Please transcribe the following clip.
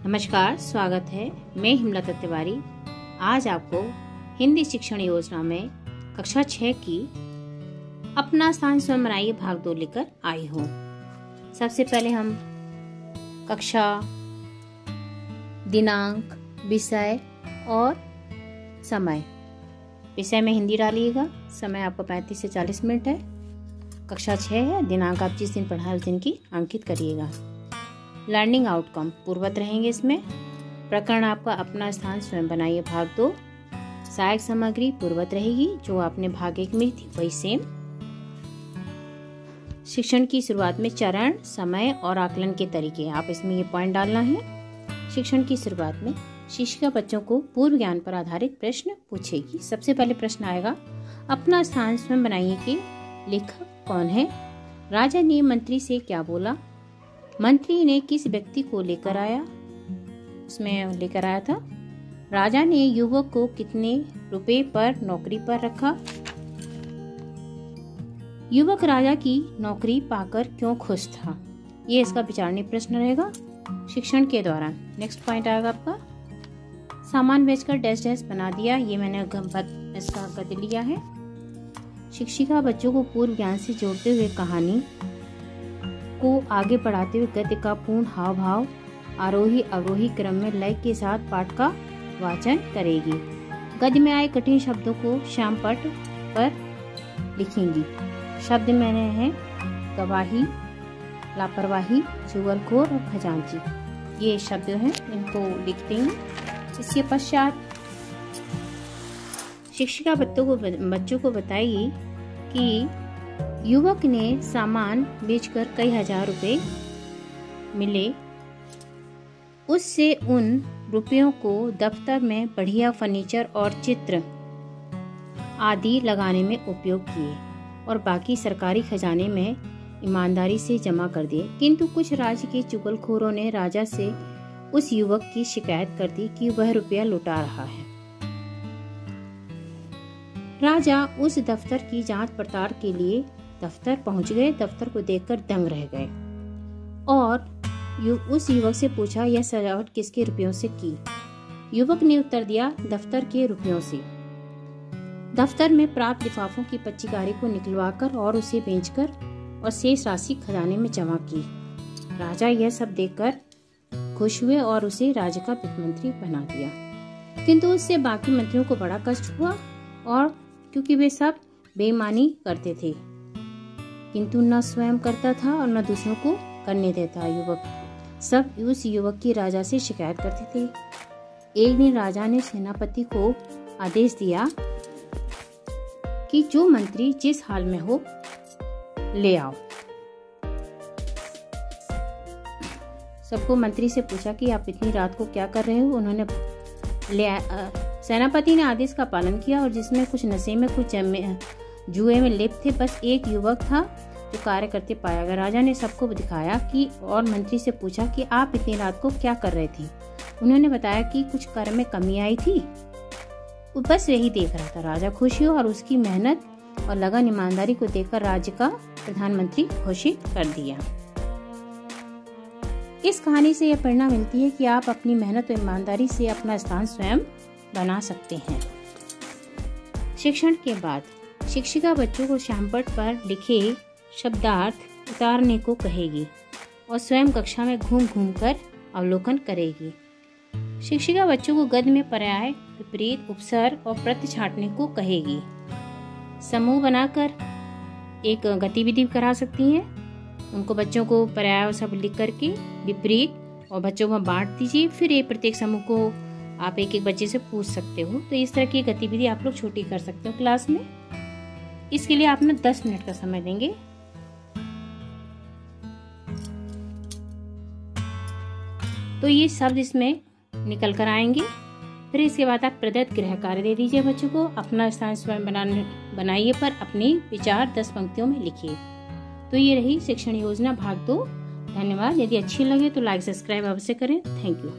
नमस्कार, स्वागत है। मैं हिमलता तिवारी आज आपको हिंदी शिक्षण योजना में कक्षा 6 की अपना स्थान स्वयं बनाइए भाग 2 लेकर आई हूँ। सबसे पहले हम कक्षा, दिनांक, विषय और समय। विषय में हिंदी डालिएगा। समय आपका 35 से 40 मिनट है। कक्षा 6 है। दिनांक आप जिस दिन पढ़ा उस दिन की अंकित करिएगा। लर्निंग आउटकम पूर्ववत रहेंगे इसमें। प्रकरण आपका अपना स्थान स्वयं बनाइए भाग 2। सहायक सामग्री पूर्ववत रहेगी जो आपने भाग 1 में थी वही सेम। शिक्षण की शुरुआत में चरण, समय और आकलन के तरीके, आप इसमें ये पॉइंट डालना है। शिक्षण की शुरुआत में शिक्षिका बच्चों को पूर्व ज्ञान पर आधारित प्रश्न पूछेगी। सबसे पहले प्रश्न आएगा, अपना स्थान स्वयं बनाइए के लेखक कौन है? राजा ने मंत्री से क्या बोला? मंत्री ने किस व्यक्ति को लेकर आया? उसमें लेकर आया था। राजा ने युवक को कितने रुपए पर नौकरी पर रखा? युवक राजा की नौकरी पाकर क्यों खुश था? ये इसका विचारणीय प्रश्न रहेगा शिक्षण के दौरान। नेक्स्ट पॉइंट आएगा आपका, सामान बेचकर डैश डैश बना दिया। ये मैंने इसका गद्य लिया है। शिक्षिका बच्चों को पूर्व ज्ञान से जोड़ते हुए कहानी को आगे बढ़ाते हुए गद्य का पूर्ण हाव भाव आरोही अवरोही क्रम में लय के साथ पाठ का वाचन करेगी। गद्य में आए कठिन शब्दों को श्यामपट पर लिखेंगी। शब्द मैंने हैं गवाही, लापरवाही, चुगलखोर और खजांची। ये शब्द हैं, इनको लिखते हैं। इसके पश्चात शिक्षिका बच्चों को बताएगी कि युवक ने सामान बेचकर कई हजार रुपए मिले। उससे उन रुपयों को दफ्तर में बढ़िया फर्नीचर और चित्र आदि लगाने में उपयोग किए और बाकी सरकारी खजाने में ईमानदारी से जमा कर दिए। किंतु कुछ राज्य के चुगलखोरों ने राजा से उस युवक की शिकायत कर दी कि वह रुपया लुटा रहा है। राजा उस दफ्तर की जांच पड़ताल के लिए दफ्तर पहुंच गए। दफ्तर को देखकर दंग रह गए और उस युवक से पूछा, यह सजावट किसके रुपयों से की? युवक ने उत्तर दिया, दफ्तर के रुपयों से। दफ्तर में प्राप्त लिफाफों की पच्चीकारी को निकलवाकर और उसे बेचकर और शेष राशि खजाने में जमा की। राजा यह सब देखकर खुश हुए और उसे राज्य का वित्त मंत्री बना दिया। किंतु उससे बाकी मंत्रियों को बड़ा कष्ट हुआ, और क्योंकि वे सब बेईमानी करते थे, किंतु न स्वयं करता था और न दूसरों को करने देता। युवक सब उस युवक की राजा से शिकायत करते थे। एक दिन राजा ने सेनापति को आदेश दिया कि जो मंत्री जिस हाल में हो ले आओ। सबको मंत्री से पूछा कि आप इतनी रात को क्या कर रहे हो? उन्होंने सेनापति ने आदेश का पालन किया और जिसमें कुछ नशे में कुछ जुए में लिप्त थे, बस एक युवक था जो कार्य करते पाया गया। राजा ने सबको दिखाया कि और मंत्री से पूछा कि आप इतनी रात को क्या कर रहे थे? उन्होंने बताया कि कुछ कार्य में कमी आई थी, बस यही देख रहा था। राजा खुश हुआ और उसकी मेहनत और लगन ईमानदारी को देखकर राज्य का प्रधानमंत्री घोषित कर दिया। इस कहानी से यह प्रेरणा मिलती है कि आप अपनी मेहनत और ईमानदारी से अपना स्थान स्वयं बना सकते हैं। शिक्षण के बाद शिक्षिका बच्चों को श्यामपट पर लिखे शब्दार्थ उतारने को कहेगी और स्वयं कक्षा में घूम घूम कर अवलोकन करेगी। शिक्षिका बच्चों को गद्य में पर्याय, विपरीत, उपसर्ग और प्रत्यय छांटने को कहेगी। समूह बनाकर एक गतिविधि करा सकती हैं। उनको बच्चों को पर्याय सब लिख करके विपरीत और बच्चों को बांट दीजिए। फिर ये प्रत्येक समूह को आप एक एक बच्चे से पूछ सकते हो। तो इस तरह की गतिविधि आप लोग छोटी कर सकते हो क्लास में। इसके लिए आप ना 10 मिनट का समय देंगे। तो ये शब्द इसमें निकल कर आएंगे। फिर इसके बाद आप प्रदत्त गृह कार्य दे दीजिए बच्चों को। अपना स्थान स्वयं बनाइए पर अपनी विचार 10 पंक्तियों में लिखिए। तो ये रही शिक्षण योजना भाग 2। धन्यवाद। यदि अच्छी लगे तो लाइक सब्सक्राइब अवश्य करें। Thank you.